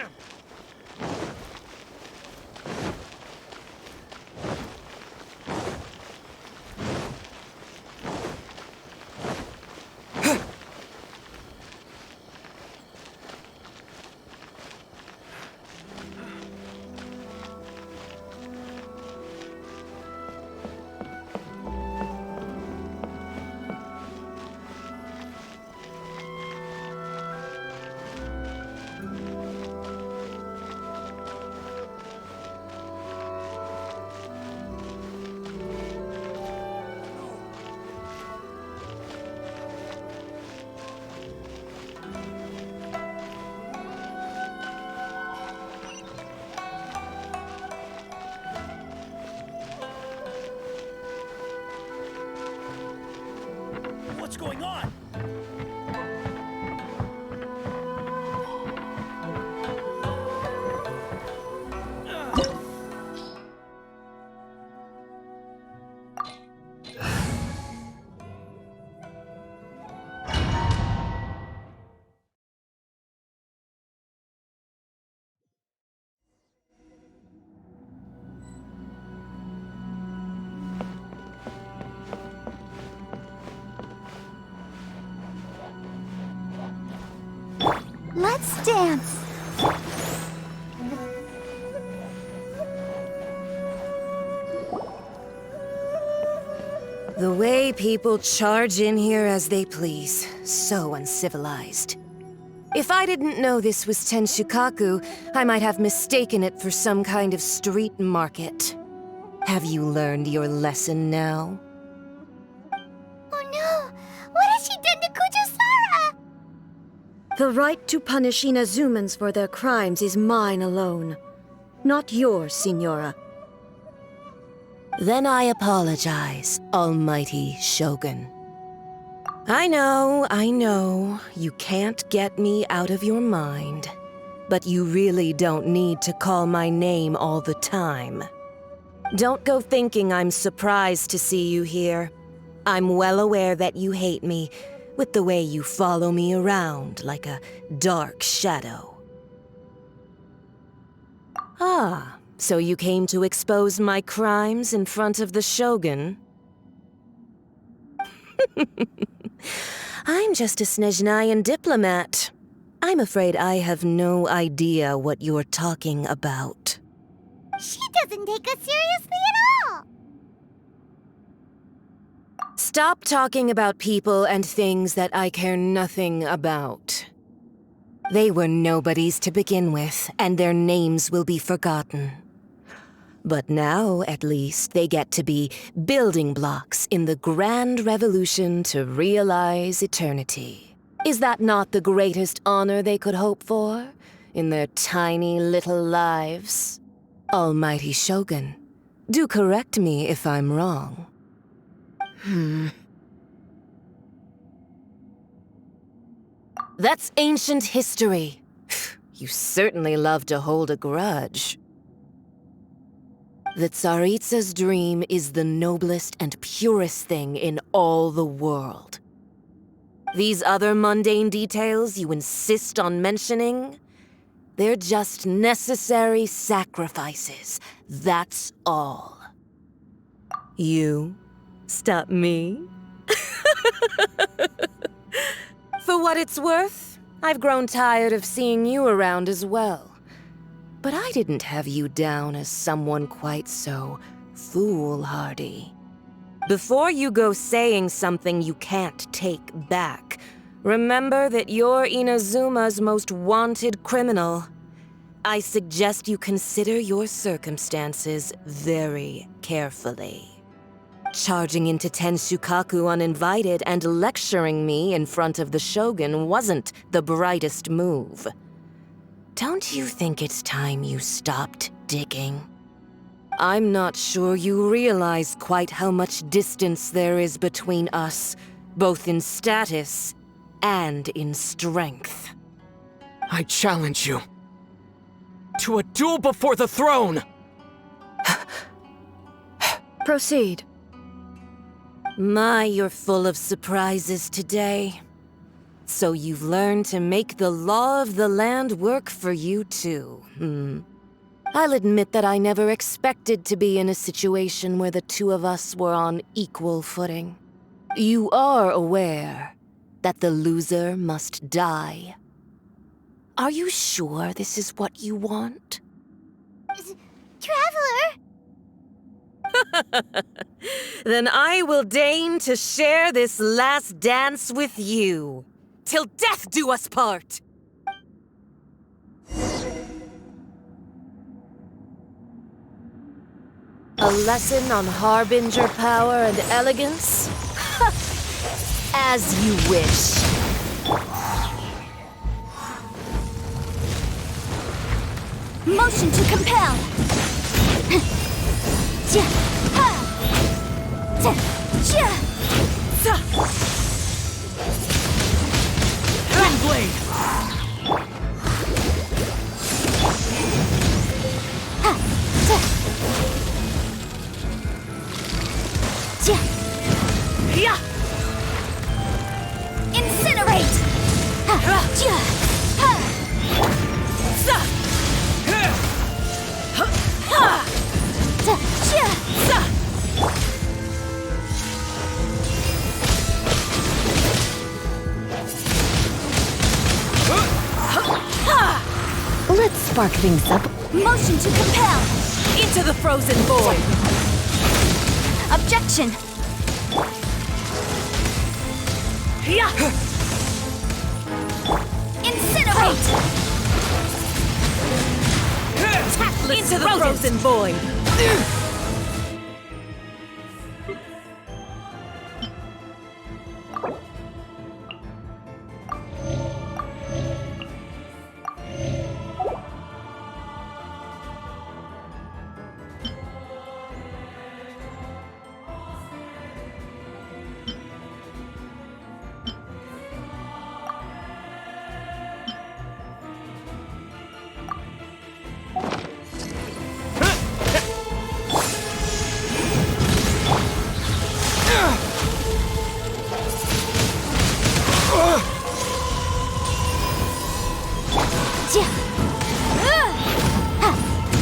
them! What's going on? Let's dance. The way people charge in here as they please. So uncivilized. If I didn't know this was Tenshukaku, I might have mistaken it for some kind of street market. Have you learned your lesson now? Oh no! What has she done to Kujusara? The right to punish Inazumans for their crimes is mine alone. Not yours, Signora. Then I apologize, Almighty Shogun. I know, you can't get me out of your mind. But you really don't need to call my name all the time. Don't go thinking I'm surprised to see you here. I'm well aware that you hate me, with the way you follow me around like a dark shadow. Ah, so you came to expose my crimes in front of the Shogun? I'm just a Snezhnayan diplomat. I'm afraid I have no idea what you're talking about. She doesn't take us seriously at all! Stop talking about people and things that I care nothing about. They were nobodies to begin with, and their names will be forgotten. But now, at least, they get to be building blocks in the grand revolution to realize eternity. Is that not the greatest honor they could hope for in their tiny little lives? Almighty Shogun, do correct me if I'm wrong. That's ancient history. You certainly love to hold a grudge. The Tsaritsa's dream is the noblest and purest thing in all the world. These other mundane details you insist on mentioning, they're just necessary sacrifices. That's all. You stop me? For what it's worth, I've grown tired of seeing you around as well. But I didn't have you down as someone quite so foolhardy. Before you go saying something you can't take back, remember that you're Inazuma's most wanted criminal. I suggest you consider your circumstances very carefully. Charging into Tenshukaku uninvited and lecturing me in front of the Shogun wasn't the brightest move. Don't you think it's time you stopped digging? I'm not sure you realize quite how much distance there is between us, both in status and in strength. I challenge you to a duel before the throne! Proceed. My, you're full of surprises today. So you've learned to make the law of the land work for you too, I'll admit that I never expected to be in a situation where the two of us were on equal footing. You are aware that the loser must die. Are you sure this is what you want? Traveler! Then I will deign to share this last dance with you. Till death do us part! A lesson on Harbinger power and elegance? As you wish. Motion to compel! Wind blade! Incinerate! Let's spark things up. Motion to compel! Into the frozen void! Objection! Incinerate! Into the frozen void!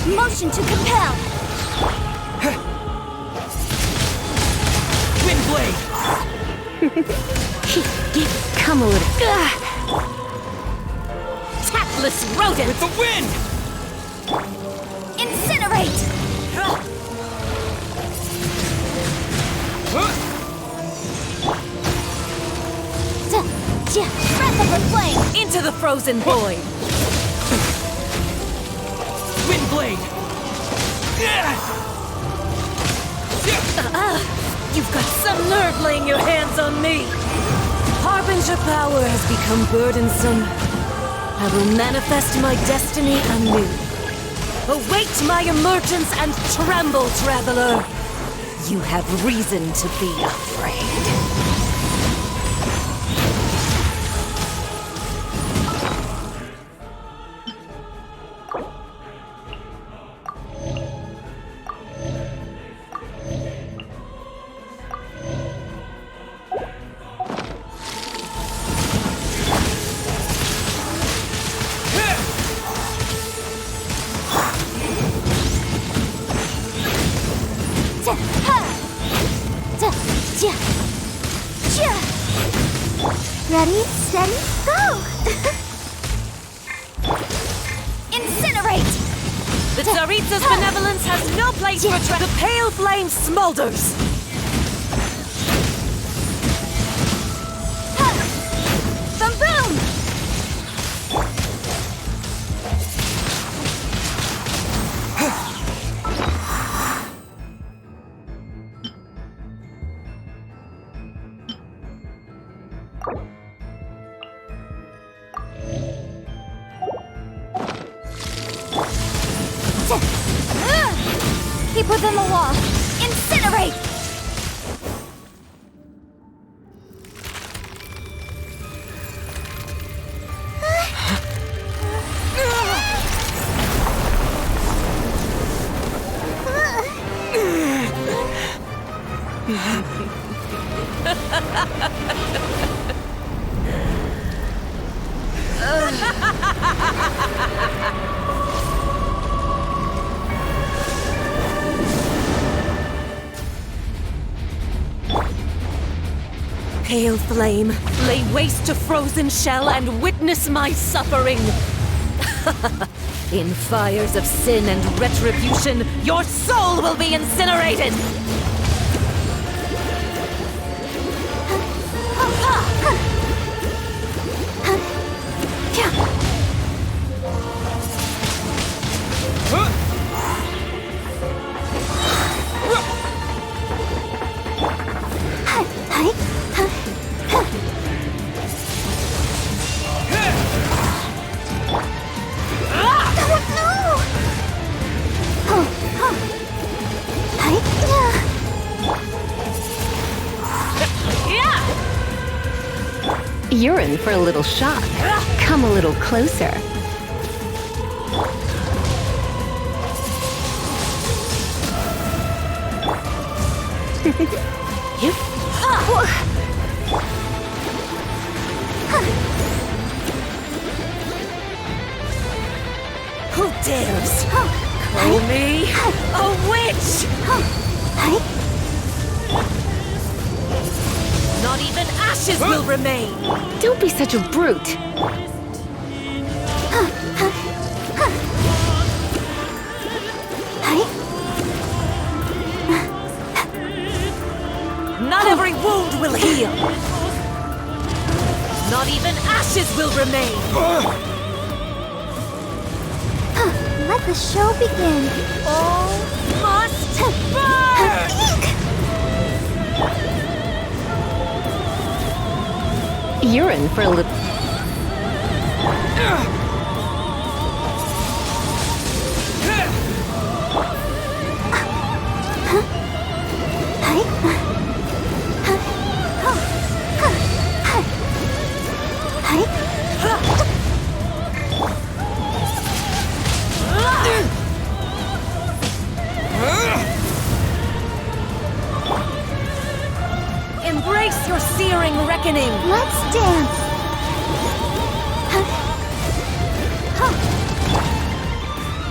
Motion to compel! Wind blade! Come a little. Tactless rodent! With the wind! Incinerate! Breath of the flame! Into the frozen void! Wind blade! You've got some nerve laying your hands on me! Harbinger power has become burdensome. I will manifest my destiny anew. Await my emergence and tremble, traveler! You have reason to be afraid. Ready, steady, go! Incinerate! The Tsaritsa's benevolence has no place for the pale flame smolders! Boom boom! Keep within the wall. Incinerate! Pale flame, lay waste to frozen shell and witness my suffering. In fires of sin and retribution, your soul will be incinerated! You're in for a little shock. Come a little closer. Who dares call me a witch? Not even ashes will remain! Don't be such a brute. Not every wound will heal! Not even ashes will remain! Let the show begin. All must burn! You're in for a little... Embrace your searing reckoning! Let's dance.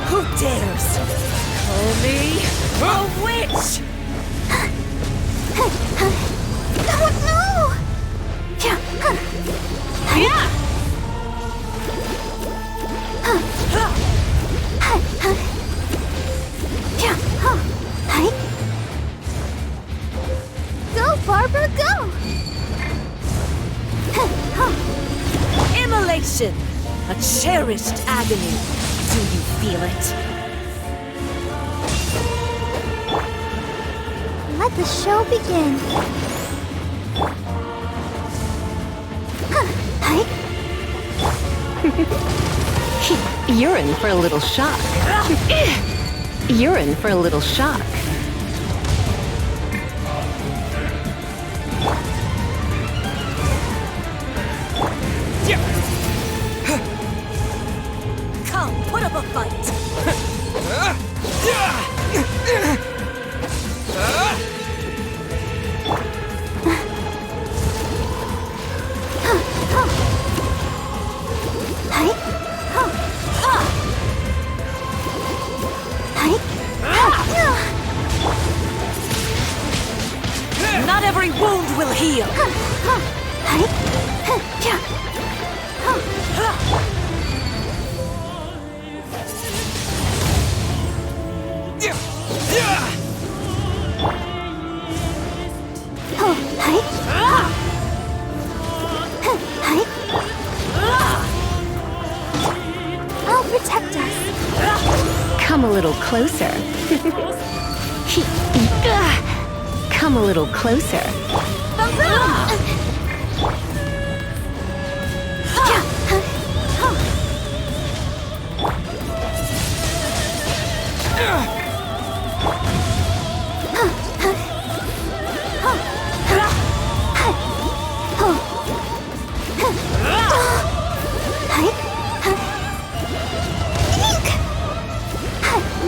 Who dares call me a witch? Oh no! Yeah! Go, Barbara, go! Immolation! A cherished agony. Do you feel it? Let the show begin. You're in for a little shock. You're in for a little shock. Come, put up a fight! Not every wound will heal! I'll protect us. Come a little closer. Come a little closer.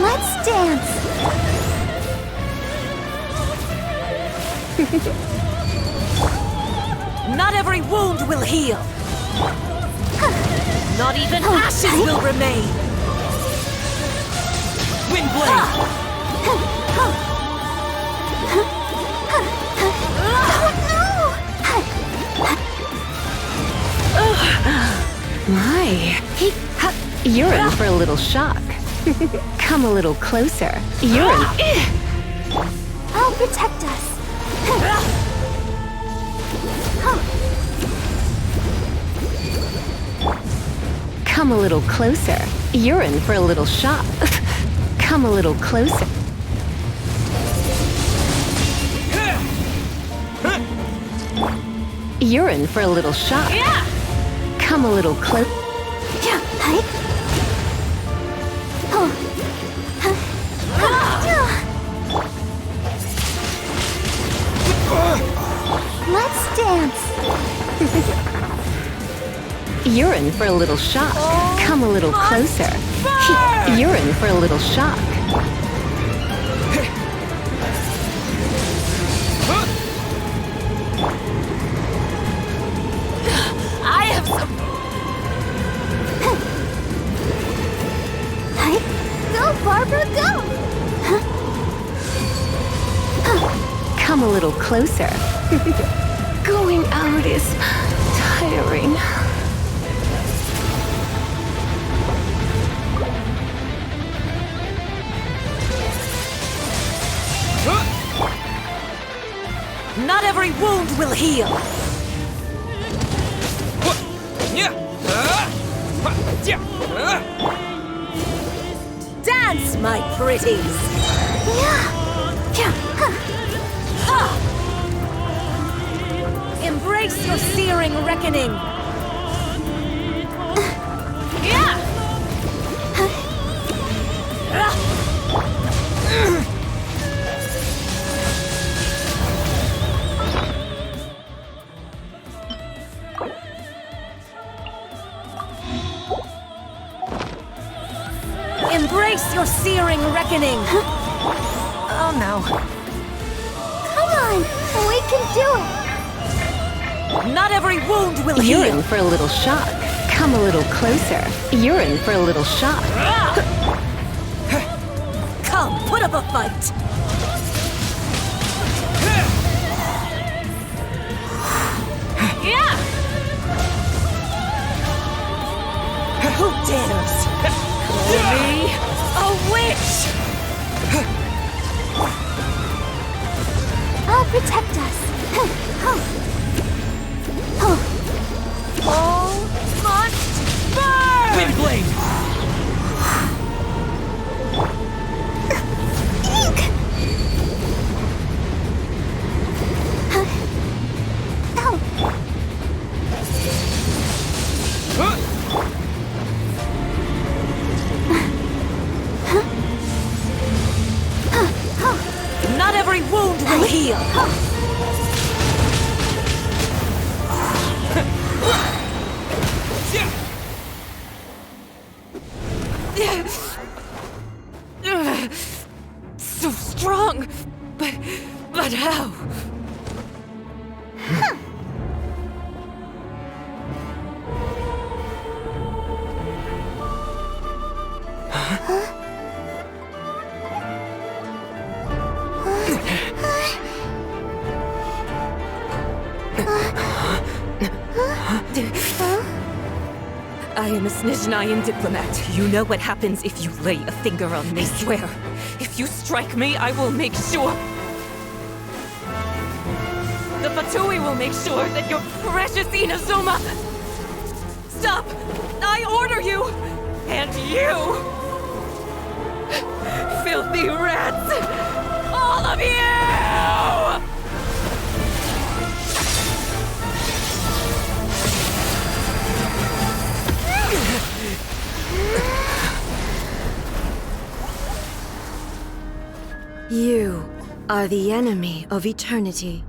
Let's dance. Not every wound will heal! Not even ashes will remain! Windblade! My. You're in for a little shock. Come a little closer. You're in. I'll protect us. Come a little closer. You're in for a little shock. Come a little closer. You're in for a little shock. Come a little close. Let's dance. You're in for a little shock. Come a little closer. You're in for a little shock. I have some... Go, Barbara, go! Come a little closer. Going out is tiring. Not every wound will heal. Dance, my pretties. Embrace your searing reckoning. Embrace your searing reckoning. Oh no. Come on, we can do it. Not every wound will heal. You're in for a little shock. Come a little closer. You're in for a little shock. Come, put up a fight. Who dares call me a witch? I'll protect us. All must burn! Windblade! Not every wound will heal. So strong, but how? I am a Snezhnayan diplomat. You know what happens if you lay a finger on me. I swear, if you strike me, I will make sure... The Fatui will make sure that your precious Inazuma... Stop! I order you! And you! Filthy rats! All of you! You are the enemy of eternity.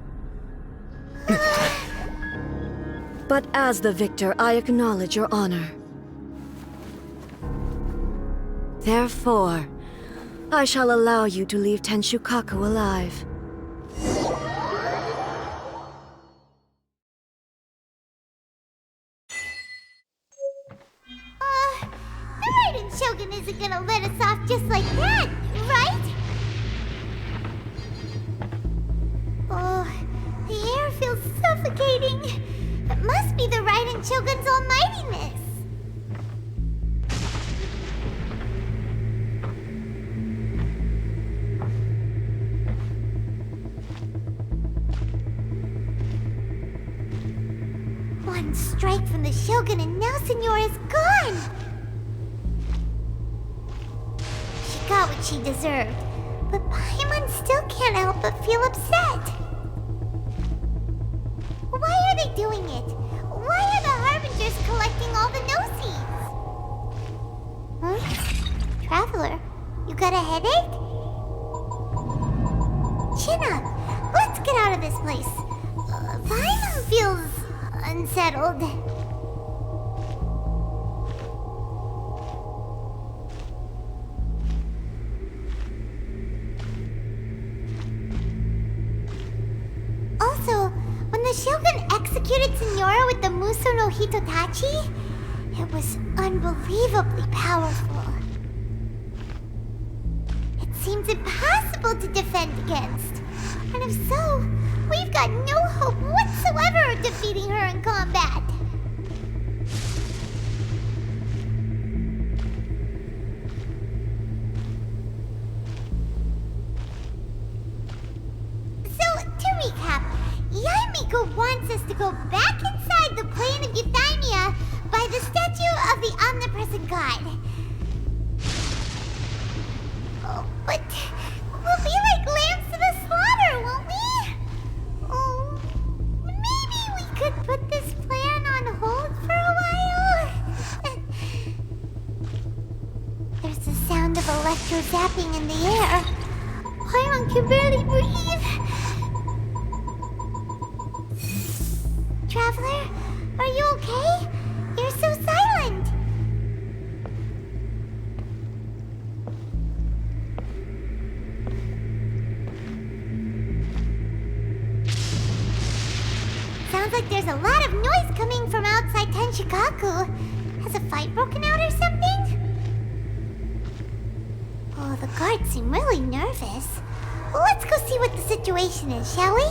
But as the victor, I acknowledge your honor. Therefore, I shall allow you to leave Tenshukaku alive. The Raiden Shogun isn't gonna let us off just like that, right? Oh, the air feels suffocating. must be the Raiden Shogun's almightiness. One strike from the Shogun and now Signora's gone! She got what she deserved, but Paimon still can't help but feel upset. Why are they doing it? Why are the Harbingers collecting all the no-seeds? Huh? Traveler, you got a headache? Chin up. Let's get out of this place. Paimon feels unsettled. Also, when the Shogun executed Signora with the Muso no Hitotachi, it was unbelievably powerful. It seems impossible to defend against. And if so, we've got no hope whatsoever of defeating her in combat. So, to recap, Yaimiko wants us to go back inside the plane of Euthymia by the statue of the Omnipresent God. Oh, but we'll be like lambs to the slaughter, won't we? Oh, maybe we could put this plan on hold for a while? There's the sound of electro zapping in the air. Paimon can barely breathe. Traveler, are you okay? You're so silent. Sounds like there's a lot of noise coming from outside Tenshikaku. Has a fight broken out or something? Oh, the guards seem really nervous. Well, let's go see what the situation is, shall we?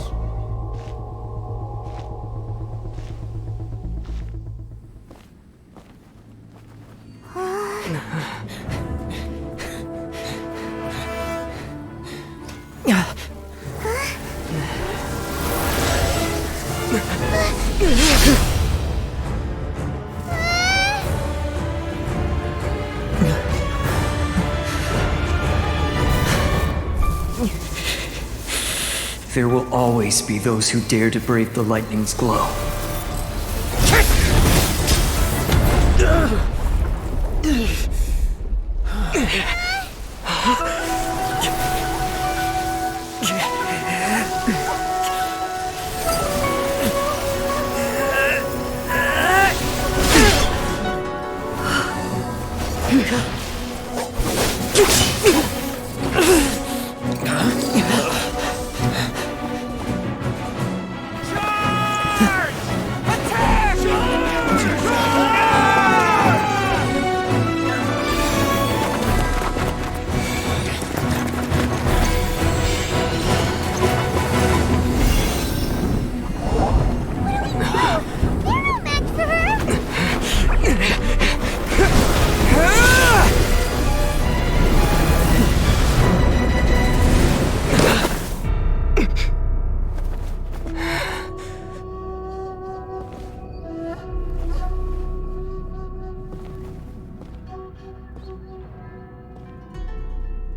There will always be those who dare to brave the lightning's glow.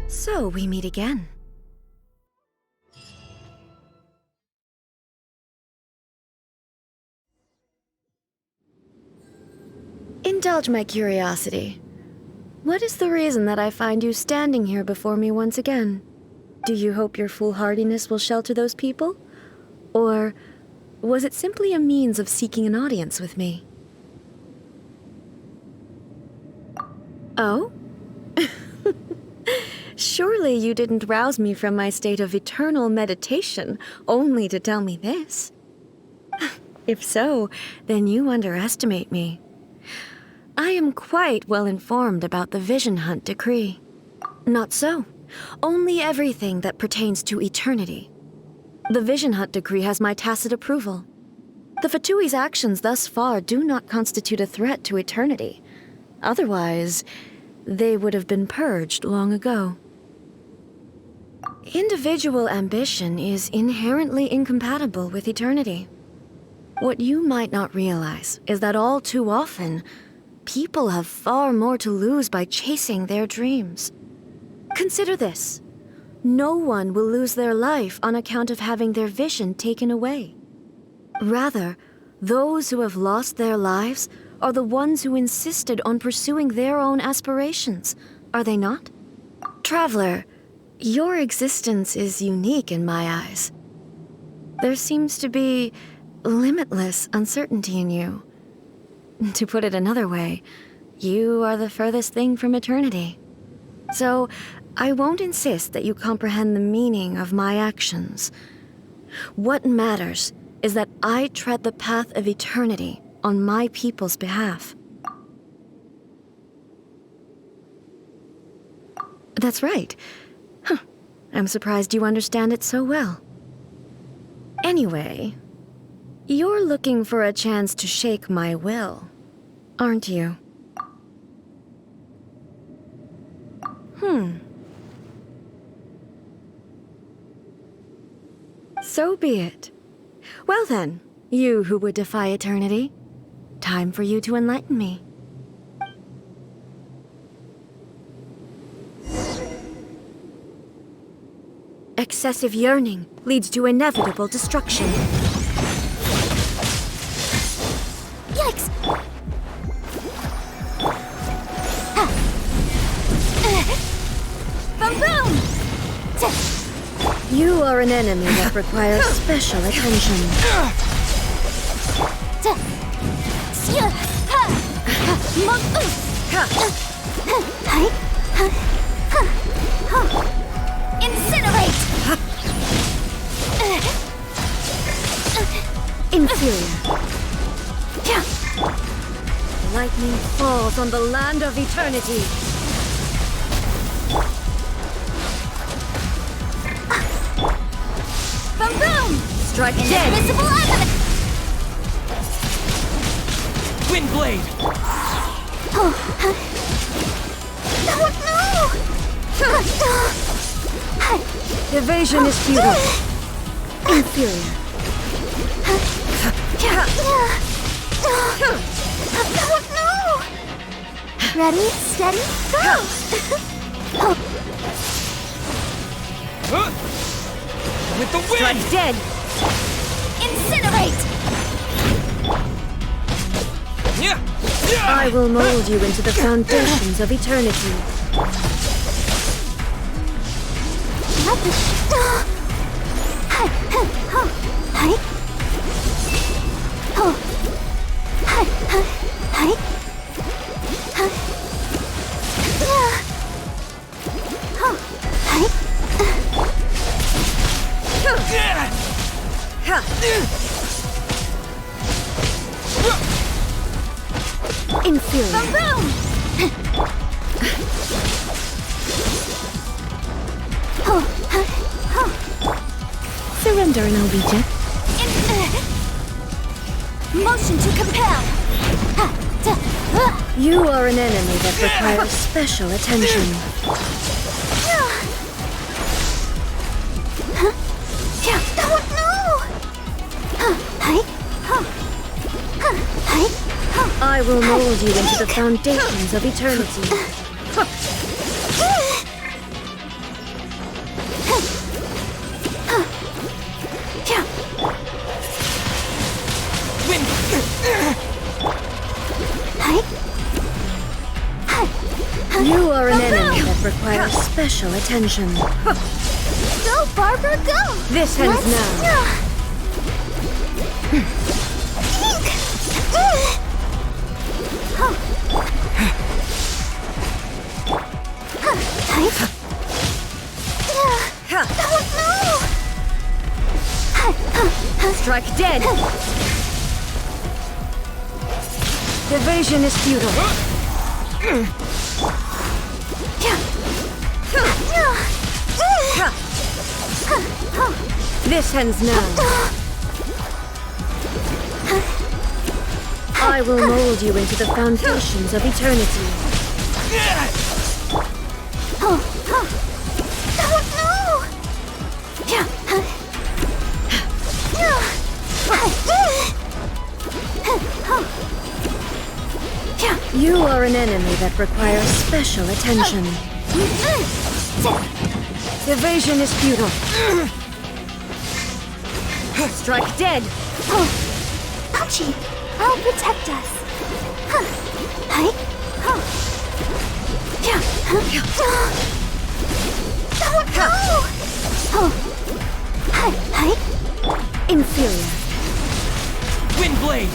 So we meet again. Indulge my curiosity. What is the reason that I find you standing here before me once again? Do you hope your foolhardiness will shelter those people? Or was it simply a means of seeking an audience with me? Oh? Surely you didn't rouse me from my state of eternal meditation only to tell me this. If so, then you underestimate me. I am quite well informed about the Vision Hunt decree. Not so. Only everything that pertains to eternity. The Vision Hunt decree has my tacit approval. The Fatui's actions thus far do not constitute a threat to eternity. Otherwise, they would have been purged long ago. Individual ambition is inherently incompatible with eternity. What you might not realize is that all too often, people have far more to lose by chasing their dreams. Consider this. No one will lose their life on account of having their vision taken away. Rather, those who have lost their lives are the ones who insisted on pursuing their own aspirations, are they not? Traveler, your existence is unique in my eyes. There seems to be limitless uncertainty in you. To put it another way, you are the furthest thing from eternity. So, I won't insist that you comprehend the meaning of my actions. What matters is that I tread the path of eternity on my people's behalf. That's right. Huh. I'm surprised you understand it so well. Anyway, you're looking for a chance to shake my will, aren't you? So be it. Well then, you who would defy eternity, time for you to enlighten me. Excessive yearning leads to inevitable destruction. Yikes! Boom boom! You are an enemy that requires special attention. Incinerate! Inferior. Lightning falls on the land of eternity. Boom boom! Strike dead. Invisible evidence! Windblade! No! Evasion is futile. Inferior. No! Ready, steady, go! With the wind! Strike dead. Incinerate! Yeah. I will mold you into the foundations of eternity. What the Inferior. boom! Surrender and I'll beat you. Motion to compel! You are an enemy that requires special attention. I will mold you into the foundations of eternity. You are an enemy that requires special attention. Go, Barbara, go! This ends now. Strike dead. Evasion is futile. This ends now. I will mold you into the foundations of eternity. Oh no! You are an enemy that requires special attention. Evasion is futile. Strike dead. Archie, I'll protect us. Inferior. Windblade!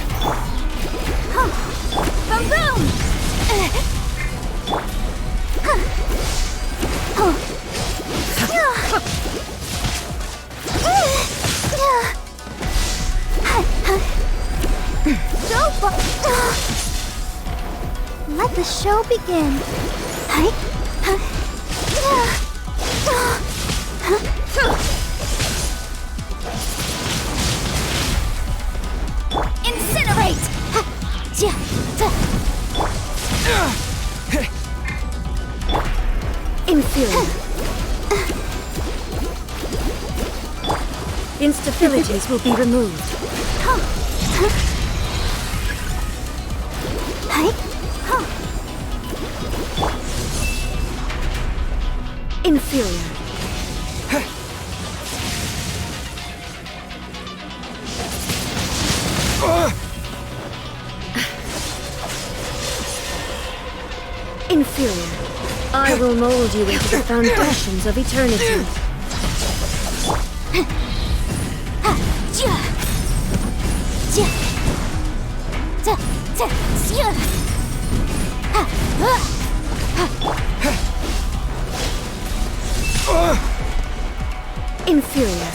Boom boom! Let the show begin. Incinerate! Inferior. Instabilities will be removed. Inferior. Inferior. I will mold you into the foundations of eternity. Inferior.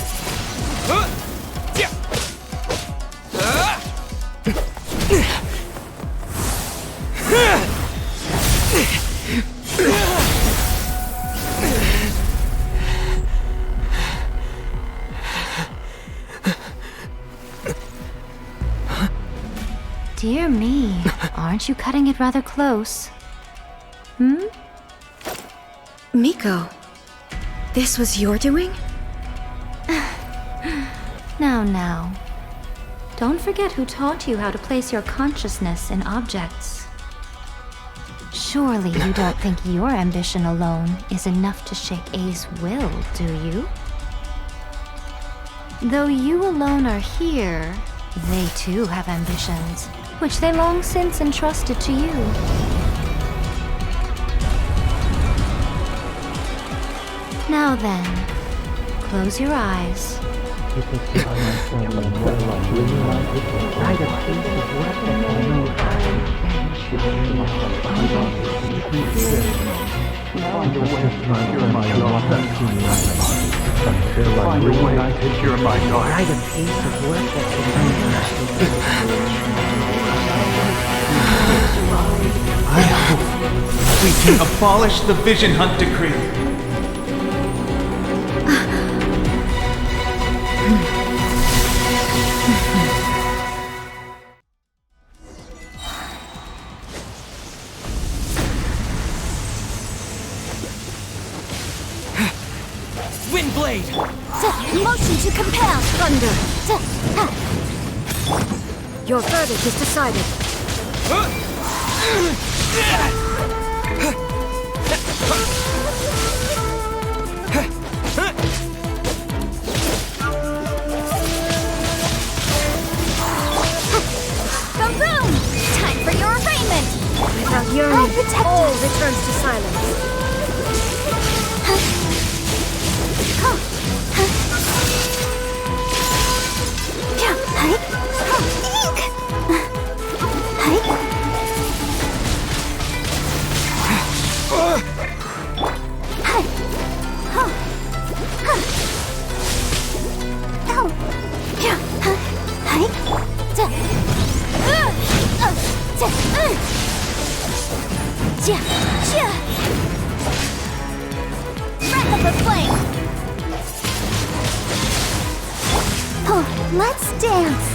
Dear me, aren't you cutting it rather close? Miko, this was your doing? Now. Don't forget who taught you how to place your consciousness in objects. Surely you don't think your ambition alone is enough to shake A's will, do you? Though you alone are here, they too have ambitions, which they long since entrusted to you. Now then, close your eyes. I hope we can abolish the Vision Hunt Decree. Windblade! Motion to compel! Thunder! Your verdict is decided. Boom boom! Time for your arraignment! Without I'll yearning, protect all you. returns to silence. Breath of the flame! Oh, let's dance!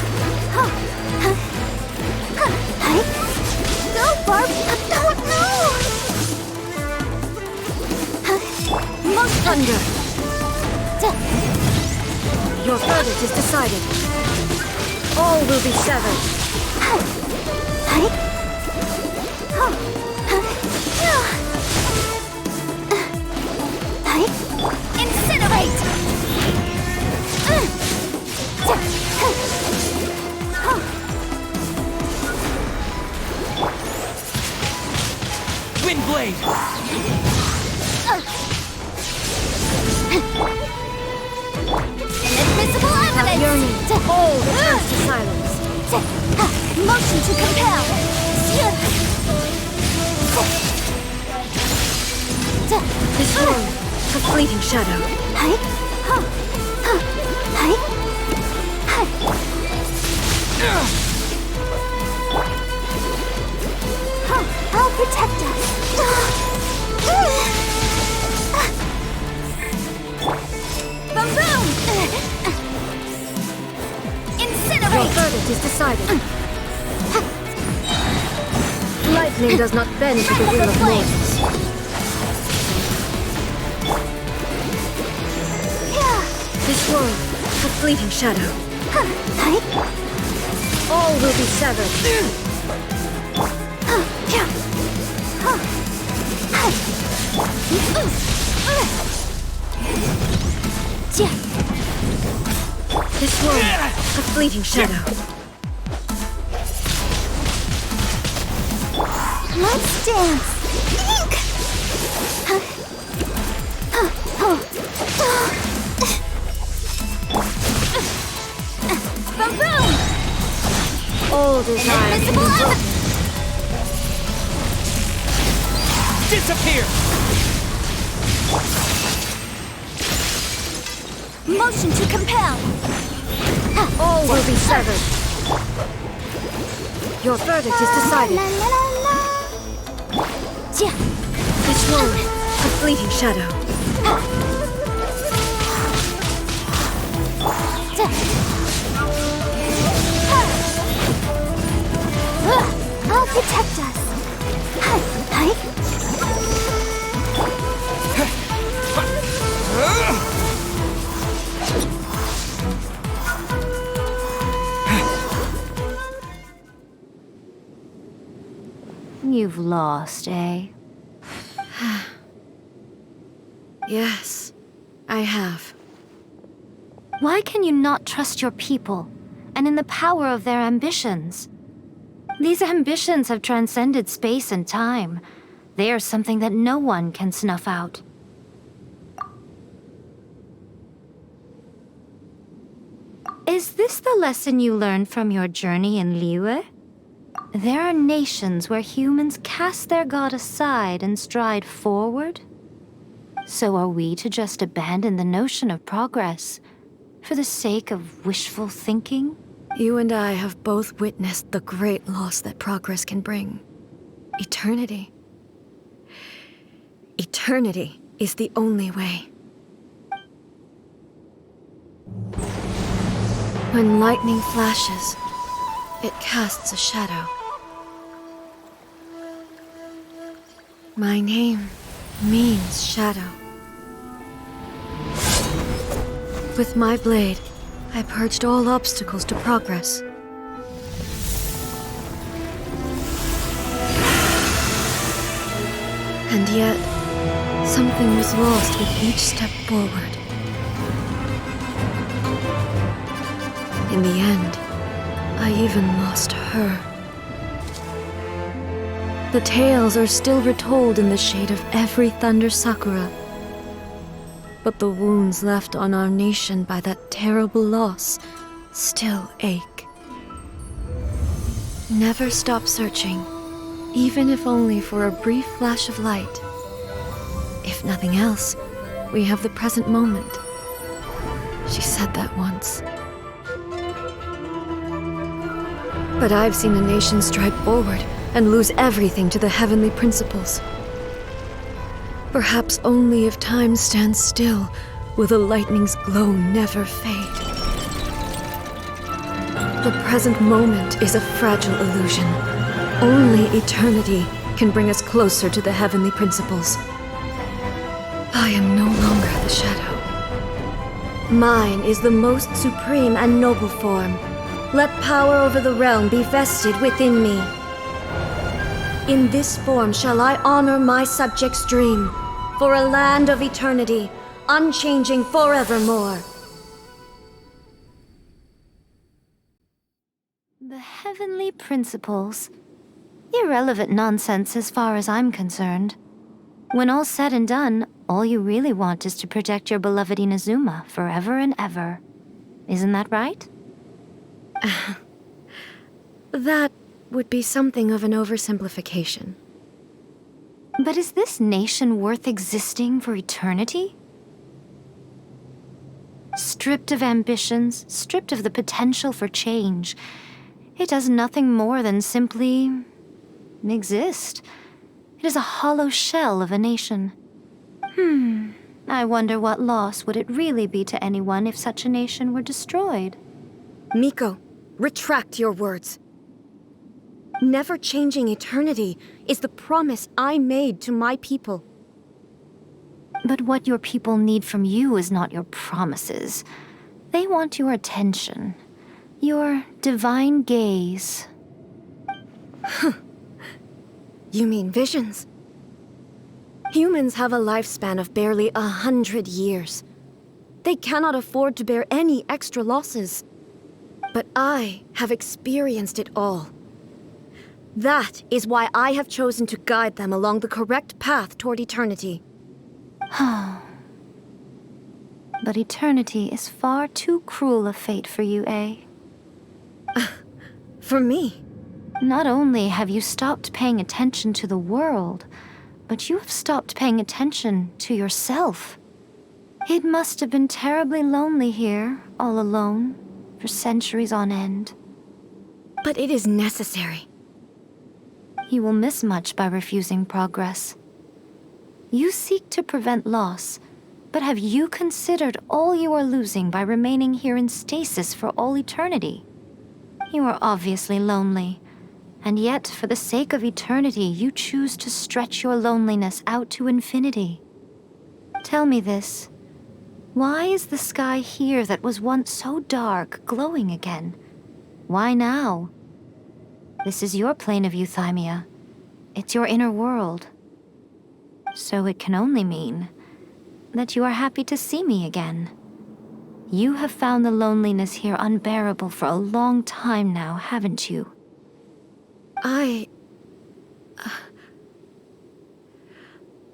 Barb? Oh no! Most thunder! Your verdict is decided. All will be severed. Incinerate! Windblade! Invisible evidence! Yearning, all returns to silence. Motion to compel! This world, a fleeting shadow. I'll protect us. Boom boom! Your Incinerate! verdict is decided. Lightning does not bend to the will of mortals. This world, a fleeting shadow. All will be severed. This world, a fleeting shadow. Let's dance! Boom boom! All desire. Invisible evidence! Disappear! Motion to compel! All will be severed. Your verdict is decided. This world, a fleeting shadow. I'll protect us. You've lost, eh? Yes, I have. Why can you not trust your people, and in the power of their ambitions? These ambitions have transcended space and time. They are something that no one can snuff out. Is this the lesson you learned from your journey in Liyue? There are nations where humans cast their god aside and stride forward. So are we to just abandon the notion of progress for the sake of wishful thinking? You and I have both witnessed the great loss that progress can bring. Eternity. Eternity is the only way. When lightning flashes, it casts a shadow. My name means shadow. With my blade, I purged all obstacles to progress. And yet, something was lost with each step forward. In the end, I even lost her. The tales are still retold in the shade of every Thunder Sakura. But the wounds left on our nation by that terrible loss still ache. Never stop searching, even if only for a brief flash of light. If nothing else, we have the present moment. She said that once. But I've seen a nation stride forward and lose everything to the heavenly principles. Perhaps only if time stands still will the lightning's glow never fade. The present moment is a fragile illusion, Only eternity can bring us closer to the heavenly principles. I am no longer the shadow. Mine is the most supreme and noble form. Let power over the realm be vested within me. In this form shall I honor my subjects' dream, for a land of eternity, unchanging forevermore. The heavenly principles. Irrelevant nonsense as far as I'm concerned. When all's said and done, all you really want is to protect your beloved Inazuma forever and ever. Isn't that right? That would be something of an oversimplification. But is this nation worth existing for eternity? Stripped of ambitions, stripped of the potential for change, it does nothing more than simply exist. It is a hollow shell of a nation. I wonder what loss would it really be to anyone if such a nation were destroyed? Miko, retract your words. Never-changing eternity is the promise I made to my people. But what your people need from you is not your promises. They want your attention. Your divine gaze. You mean visions? Humans have a lifespan of barely 100 years. They cannot afford to bear any extra losses. But I have experienced it all. That is why I have chosen to guide them along the correct path toward eternity. But eternity is far too cruel a fate for you, eh? For me? Not only have you stopped paying attention to the world, but you have stopped paying attention to yourself. It must have been terribly lonely here, all alone, for centuries on end. But it is necessary. You will miss much by refusing progress. You seek to prevent loss, but have you considered all you are losing by remaining here in stasis for all eternity? You are obviously lonely, and yet for the sake of eternity you choose to stretch your loneliness out to infinity. Tell me this. Why is the sky here that was once so dark glowing again? Why now? This is your plane of euthymia. It's your inner world. So it can only mean that you are happy to see me again. You have found the loneliness here unbearable for a long time now, haven't you? I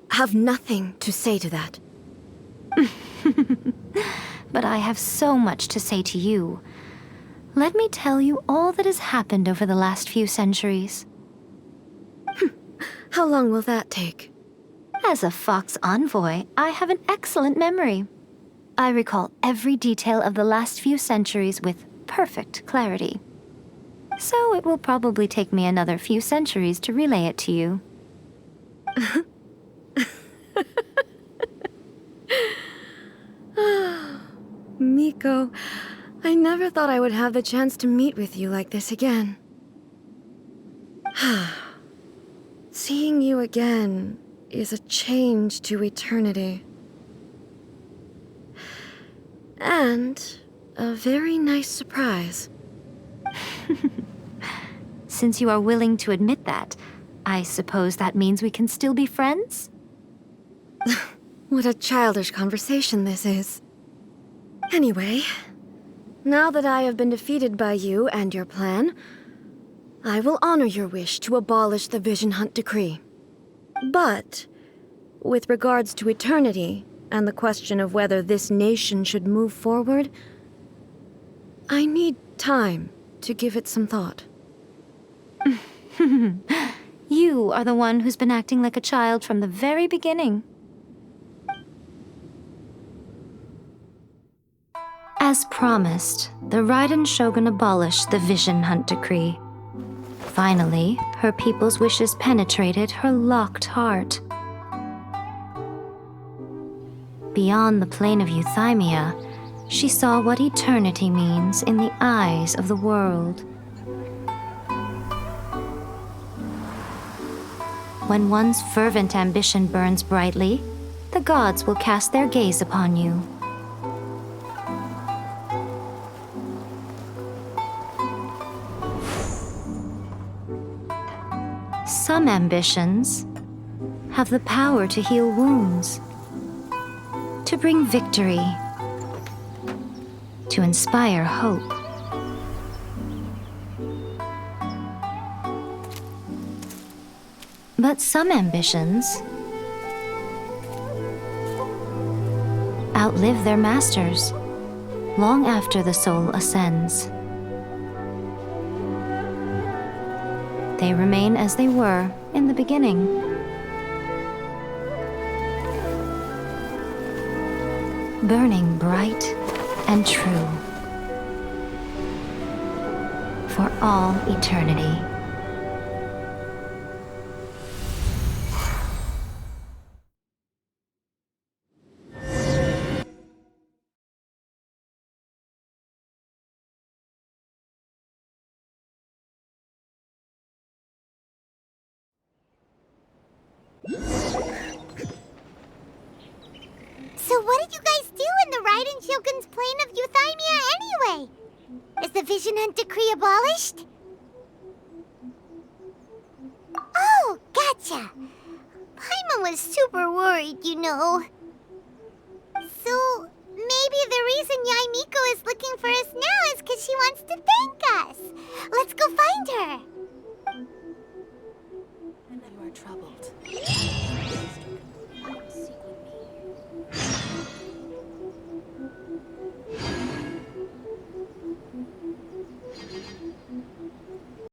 have nothing to say to that. But I have so much to say to you. Let me tell you all that has happened over the last few centuries. How long will that take? As a Fox envoy, I have an excellent memory. I recall every detail of the last few centuries with perfect clarity. So it will probably take me another few centuries to relay it to you. Miko, I never thought I would have the chance to meet with you like this again. Seeing you again is a change to eternity. And a very nice surprise. Since you are willing to admit that, I suppose that means we can still be friends? What a childish conversation this is. Anyway, now that I have been defeated by you and your plan, I will honor your wish to abolish the Vision Hunt Decree. But, with regards to eternity, and the question of whether this nation should move forward, I need time to give it some thought. You are the one who's been acting like a child from the very beginning. As promised, the Raiden Shogun abolished the Vision Hunt Decree. Finally, her people's wishes penetrated her locked heart. Beyond the plane of euthymia, she saw what eternity means in the eyes of the world. When one's fervent ambition burns brightly, the gods will cast their gaze upon you. Some ambitions have the power to heal wounds, to bring victory, to inspire hope. But some ambitions outlive their masters long after the soul ascends. They remain as they were in the beginning. Burning bright and true for all eternity. So what did you guys do in the Raiden Shogun's plane of Euthymia anyway? Is the Vision Hunt decree abolished? Oh, gotcha. Paimon was super worried, you know. So, maybe the reason Yai Miko is looking for us now is because she wants to thank us. Let's go find her. You are troubled.